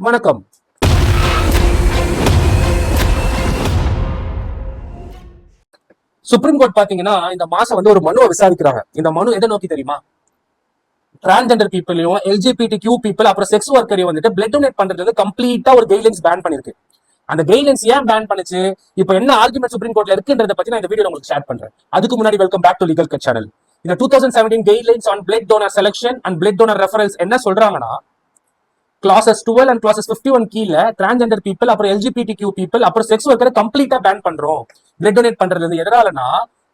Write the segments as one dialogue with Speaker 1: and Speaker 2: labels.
Speaker 1: வணக்கம். Supreme court பாத்தீங்கன்னா இந்த மாசம் வந்து ஒரு மனுவை விசாரிக்கிறாங்க. இந்த மனு எதை நோக்கி தெரியுமா? டிரான்ஸ்ஜெண்டர் பீப்புளையும் எல்ஜிபிடி கியூ பீப்புள் அப்புறம் செக்ஸ் ஒர்க்கரையும் வந்துட்டு பிளட் டொனேட் பண்றது கம்ப்ளீட்டா ஒரு கைட்லைன்ஸ் பேன் பண்ணிருக்கு. அந்த கைட்லைன்ஸ் ஏன் பேன் பண்ணுச்சு, இப்போ என்ன ஆர்குமெண்ட் சுப்ரீம் கோர்ட்ல இருக்குன்றத பத்தி நான் இந்த வீடியோ உங்களுக்கு ஷேர் பண்றேன். அதுக்கு முன்னாடி welcome back to legal cut channel. இந்த 2017 guidelines on blood donor selection and blood donor reference என்ன சொல்றாங்கன்னா, கிளாசஸ் 12 அண்ட் கிளாசஸ் 51 கீழ டிரான்ஸ்ஜெண்டர் பீப்புள் அப்புறம் எல்ஜிபிடி கியூ பீப்புள் அப்புறம் செக்ஸ் ஒர்க்கரை கம்ப்ளீட்டா பேன் பண்றோம் பிளட் டொனேட் பண்றது. எதனாலனா,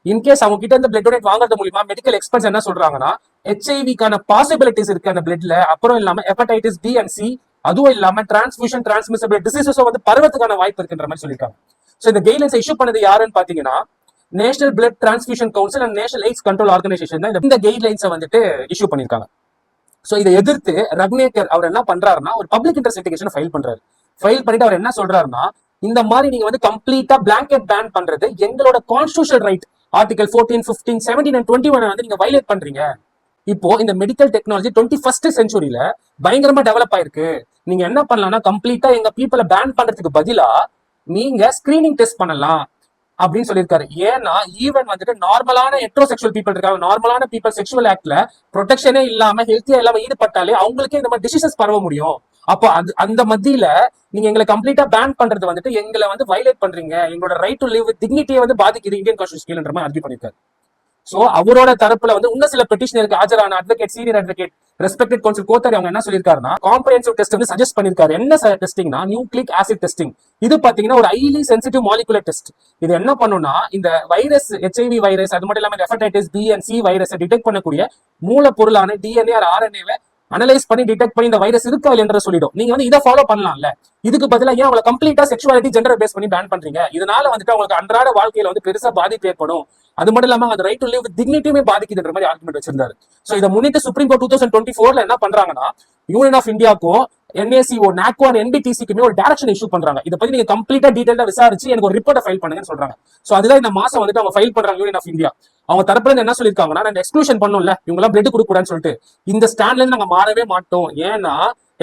Speaker 1: இன்கேஸ் அவங்க கிட்ட இருந்து பிளட் டொனேட் வாங்குறது மூலமா மெடிக்கல் எக்ஸ்பர்ட்ஸ் என்ன சொல்றாங்கன்னா, ஹெச்ஐவிக்கான பாசிபிலிட்டிஸ் இருக்கு அந்த பிளட்ல. அப்புறம் இல்லாம ஹெப்படைட்டிஸ் பி அண்ட் சி, அதுவும் இல்லாம டிரான்ஸ்மிஷன் டிரான்ஸ்மிசபிள் டிசீசஸும் வந்து பரவத்துக்கான வாய்ப்பு இருக்குன்ற மாதிரி சொல்லியிருக்காங்க. ஸோ இந்த கைட்லைன்ஸ் இஷ்யூ பண்ணது யாருன்னு பாத்தீங்கன்னா, national blood transmission council and national AIDS control organisation தான் இந்த கைட்லைன்ஸை வந்துட்டு இஷ்யூ பண்ணியிருக்காங்க. சோ இதை எதிர்த்து ரக்னேக்கர் அவர் என்ன பண்றாருன்னா, ஒரு பப்ளிக் இன்ட்ரெஸ்ட் லிட்டிகேஷன் ஃபைல் பண்றாரு. ஃபைல் பண்ணிட்டு அவர் என்ன சொல்றாருன்னா, இந்த மாதிரி நீங்க வந்து கம்ப்ளீட்டா பிளாங்கெட் பேன் பண்றது எங்களோட கான்ஸ்டிடியூஷனல் ரைட் ஆர்டிகல் 14, 15, 17 and 21 வந்து நீங்க வயலேட் பண்றீங்க. இப்போ இந்த மெடிக்கல் டெக்னாலஜி 21st செஞ்சுரியில பயங்கரமா டெவலப் ஆயிருக்கு. நீங்க என்ன பண்ணலாம்னா, கம்ப்ளீட்டா எங்க பீப்புளை பேன் பண்றதுக்கு பதிலா நீங்க ஸ்கிரீனிங் டெஸ்ட் பண்ணலாம் அப்படின்னு சொல்லியிருக்காரு. ஏன்னா ஈவன் வந்துட்டு நார்மலான ஹெட்ரோசெக்சுவல் பீப்புள் இருக்காங்க, நார்மலான பீப்புள் செக்ஷுவல் ஆக்ட்ல ப்ரொடெக்ஷனே இல்லாம ஹெல்த்தியா இல்லாம ஈடுபட்டாலே அவங்களுக்கே இந்த மாதிரி டிசீசஸ் பரவ முடியும். அப்போ அந்த மத்தியில நீங்க எங்களை கம்ப்ளீட்டா பேன் பண்றது வந்துட்டு எங்களை வந்து வயலேட் பண்றீங்க, எங்களோட ரைட் டு லிவ் டிக்னிட்டியை வந்து பாதிக்குது இந்தியன் கான்ஸ்டிடியூஷன் மாதிரி ஆர்கியூ பண்ணிருக்காரு. சோ அவரோட தரப்புல வந்து இன்னும் சில பெட்டிஷனருக்கு ஆஜரான advocate, senior advocate, respected council Kothari அவங்க என்ன சொல்லியிருக்காருன்னா, காம்ப்ரிஹென்சிவ் டெஸ்ட் வந்து சஜஸ்ட் பண்ணிருக்காரு. என்ன டெஸ்டிங்னா, நியூக்ளிக் ஆசிட் டெஸ்டிங். இது பாத்தீங்கன்னா ஒரு ஹைலி சென்சிட்டிவ் மாலிகுலர் டெஸ்ட். இது என்ன பண்ணும்னா, இந்த வைரஸ், ஹெச்ஐவி வைரஸ், அது மட்டும் இல்லாம hepatitis B and C virus detect பண்ணக்கூடிய மூலப்பொருளான டிஎன்ஏ ஆர் ஆர்என்ஏவை அனலைஸ் பண்ணி டிடெக்ட் பண்ணி இந்த வைரஸ் இருக்கா இல்லைன்ற சொல்லிடும். நீங்க வந்து இதை ஃபாலோ பண்ணலாம்ல. இதுக்கு பதிலாக ஏன் அவங்களை கம்ப்ளீட்டா செக்சுவாலிட்டி ஜெண்டர் பேஸ் பண்ணி பேன் பண்றீங்க? இதனால வந்துட்டு அவங்களுக்கு அன்றாட வாழ்க்கையில வந்து பெருசா பாதிப்பு ஏற்படும். அது மட்டும் இல்லாம அந்த ரைட் டு லிவ் டிக்னிட்டியுமே பாதிக்குதுன்ற மாதிரி ஆர்குமெண்ட் வச்சிருந்தாரு. சோ இதை முன்னிட்டு சுப்ரீம் கோர்ட் 2024 என்ன பண்றாங்கன்னா, யூனியன் ஆஃப் இந்தியாவுக்கும் என்ஏசிஓ, நாக்கோ அண்ட் என்பிடிசிக்குமே ஒரு டைரக்ஷன் இஷ்யூ பண்றாங்க. இதை பத்தி நீங்க கம்ப்ளீட்டா டீடைலா விசாரிச்சு எனக்கு ஒரு ரிப்போர்ட் ஃபைல் பண்ணுங்கன்னு சொல்றாங்க. சோ அதுதான் இந்த மாசம் வந்துட்டு அவங்க ஃபைல் பண்றாங்க யூனியன் ஆஃப் இந்தியா. அவங்க தரப்புல என்ன சொல்லிருக்காங்கன்னா, நான் எக்ஸ்க்ளூஷன் பண்ணும்ல, இவங்க எல்லாம் பிளட் கொடுக்க கூடாதுன்னு சொல்லிட்டு இந்த ஸ்டாண்ட்ல இருந்து நாங்க மாறவே மாட்டோம். ஏன்னா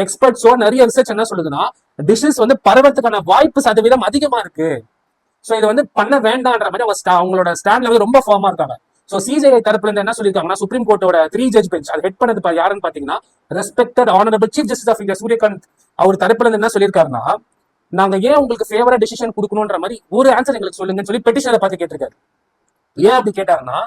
Speaker 1: எக்ஸ்பர்ட்ஸோ நிறைய ரிசர்ச் என்ன சொல்லுதுன்னா, டிசீஸ் வந்து பரவத்துக்கான வாய்ப்பு சதவீதம் அதிகமா இருக்கு. சோ இதை வந்து பண்ண வேண்டாம்ன்ற மாதிரி அவங்களோட ஸ்டாண்ட்ல வந்து ரொம்ப ஃபார்மா இருக்காங்க. சோ சிஜிஐ தரப்புல இருந்து என்ன சொல்லிருக்காங்கன்னா, சுப்ரீம் கோர்ட்டோட 3 ஜட்ஜ் பெஞ்ச் அது ஹெட் பண்ணது யாருன்னு பாத்தீங்கன்னா, respected honourable chief justice of India Suryakant. அவர் தரப்புல இருந்து என்ன சொல்லியிருக்காருன்னா, நாங்க ஏன் உங்களுக்கு ஃபேவரா டிசிஷன் கொடுக்கணும்ன்ற மாதிரி ஒரு ஆன்சர் எங்களுக்கு சொல்லுங்கன்னு சொல்லி பெட்டிஷனை பார்த்து கேட்டிருக்காரு. ஏன் அப்படி கேட்டாருன்னா,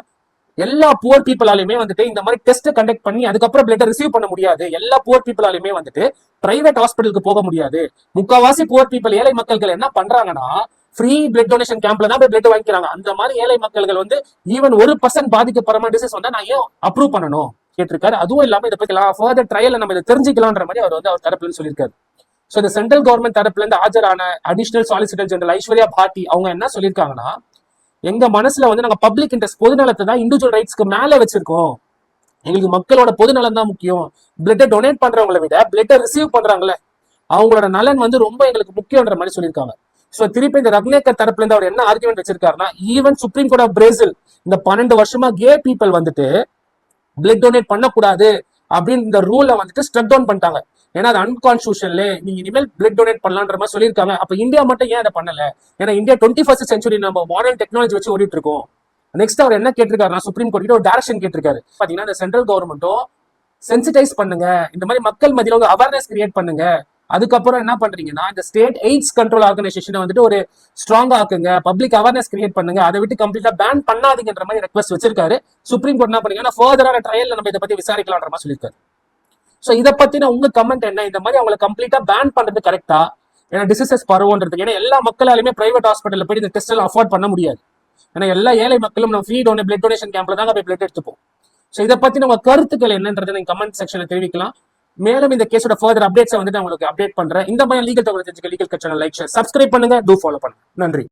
Speaker 1: எல்லா புவர் பீப்புளாலுமே வந்துட்டு இந்த மாதிரி டெஸ்ட் கண்டக்ட் பண்ணி அதுக்கப்புறம் பிளட் ரிசீவ் பண்ண முடியாது. எல்லா புவர் பீப்புளாலுமே வந்துட்டு பிரைவேட் ஹாஸ்பிட்டலுக்கு போக முடியாது. முக்காவாசி புவர் பீப்புள், ஏழை மக்கள்கள் என்ன பண்றாங்கன்னா, ஃப்ரீ பிளட் டொனேஷன் கேம்ப்ல தான் போய் பிளட் வாங்கிக்கிறாங்க. அந்த மாதிரி ஏழை மக்கள்கள் வந்து ஈவன் 1% பாதிக்கப்படுற டிசீஸ் வந்தா நான் ஏன் அப்ரூவ் பண்ணணும் கேட்டிருக்காரு. அதுவும் இல்லாம இதை பத்தி ஃபர்தர் ட்ரையல் நம்ம இதை தெரிஞ்சுக்கலாம்ன்ற மாதிரி அவர் வந்து அவர் தரப்புல சொல்லியிருக்காரு. சோ இந்த சென்ட்ரல் கவர்மெண்ட் தரப்புல இருந்து ஆஜரான அடிஷனல் சாலிசிட்டர் ஜெனரல் ஐஸ்வர்யா பாட்டி அவங்க என்ன சொல்லியிருக்காங்கன்னா, எங்க மனசுல வந்து நாங்க பப்ளிக் இன்ட்ரெஸ்ட், பொதுநலத்தை தான் இண்டிவிஜுவல் ரைட்ஸ்க்கு மேல வச்சிருக்கோம். எங்களுக்கு மக்களோட பொதுநலம் தான் முக்கியம். பிளட்டை டொனேட் பண்றவங்களை விட பிளட்டை ரிசீவ் பண்றாங்களே அவங்களோட நலன் வந்து ரொம்ப எங்களுக்கு முக்கியன்ற மாதிரி சொல்லியிருக்காங்க. சோ திருப்பி இந்த ரக்னேக்கர் தரப்புல இருந்து அவர் என்ன ஆர்குமெண்ட் வச்சிருக்காருன்னா, even supreme court of Brazil இந்த 12 வருஷமா கே பீப்புள் வந்துட்டு பிளட் டொனேட் பண்ணக்கூடாது அப்படின்னு இந்த ரூலை வந்துட்டு ஸ்ட்ரக் டவுன் பண்ணிட்டாங்க. ஏன்னா அது அன்கான்ஸ்டியூஷன்ல, நீங்க இனிமேல் பிளட் டொனேட் பண்ணலான்ற மாதிரி சொல்லியிருக்காங்க. அப்ப இந்தியா மட்டும் ஏன் அதை பண்ணல? ஏன்னா இந்தியா 21st செஞ்சுரி நம்ம மாடர்ன் டெக்னாலஜி வச்சு ஓடிட்டு இருக்கோம். நெக்ஸ்ட் அவர் என்ன கேட்டிருக்காருன்னா, சுப்ரீம் கோர்ட் ஒரு டைரக்ஷன் கேட்டிருக்காரு. பாத்தீங்கன்னா இந்த சென்ட்ரல் கவர்மெண்ட்டும் சென்சிடைஸ் பண்ணுங்க, இந்த மாதிரி மக்கள் மத்தியில ஒரு அவேர்னஸ் கிரியேட் பண்ணுங்க. அதுக்கப்புறம் என்ன பண்றீங்கன்னா, இந்த ஸ்டேட் எய்ட்ஸ் கண்ட்ரோல் ஆர்கனைசேஷனை வந்துட்டு ஒரு ஸ்ட்ராங்கா ஆக்குங்க, பப்ளிக் அவேர்னஸ் கிரியேட் பண்ணுங்க, அதை விட்டு கம்ப்ளீட்டா பேன் பண்ணாதீங்கன்ற மாதிரி ரெக்வஸ்ட் வச்சிருக்காரு. சுப்ரீம் கோர்ட் என்ன பண்ணீங்கன்னா, ஃபர்தரான ட்ரையல்ல நம்ம இதை பத்தி விசாரிக்கலாம்ன்ற மாதிரி சொல்லியிருக்காரு. சோ இதை பத்தின உங்க கமெண்ட் என்ன? இந்த மாதிரி அவங்களை கம்ப்ளீட்டா பேன் பண்றது கரெக்டா? ஏன்னா டிசீசஸ் பரவுன்றதுக்கு, ஏன்னா எல்லா மக்களாலுமே பிரைவேட் ஹாஸ்பிட்டல்ல போய் இந்த டெஸ்ட் எல்லாம் அஃபோர்ட் பண்ண முடியாது. ஏன்னா எல்லா ஏழை மக்களும் நம்ம ஃப்ரீ பிளட் டொனேஷன் கேம்ப்ல தான் போய் பிளட் எடுத்துப்போம். சோ இதை பத்தி நம்ம கருத்துக்கள் என்னன்றதை நீங்க கமெண்ட் செக்ஷன்ல தெரிவிக்கலாம். மேலும் இந்த கேஸோட ஃபர்தர் அப்டேட்ஸ் வந்துட்டு உங்களுக்கு அப்டேட் பண்றேன். இந்த மாதிரி லீகல் தகவல் தெரிஞ்சுக்க legal cut channel like, share, subscribe பண்ணுங்க, டூ ஃபாலோ பண்ணுங்க. நன்றி.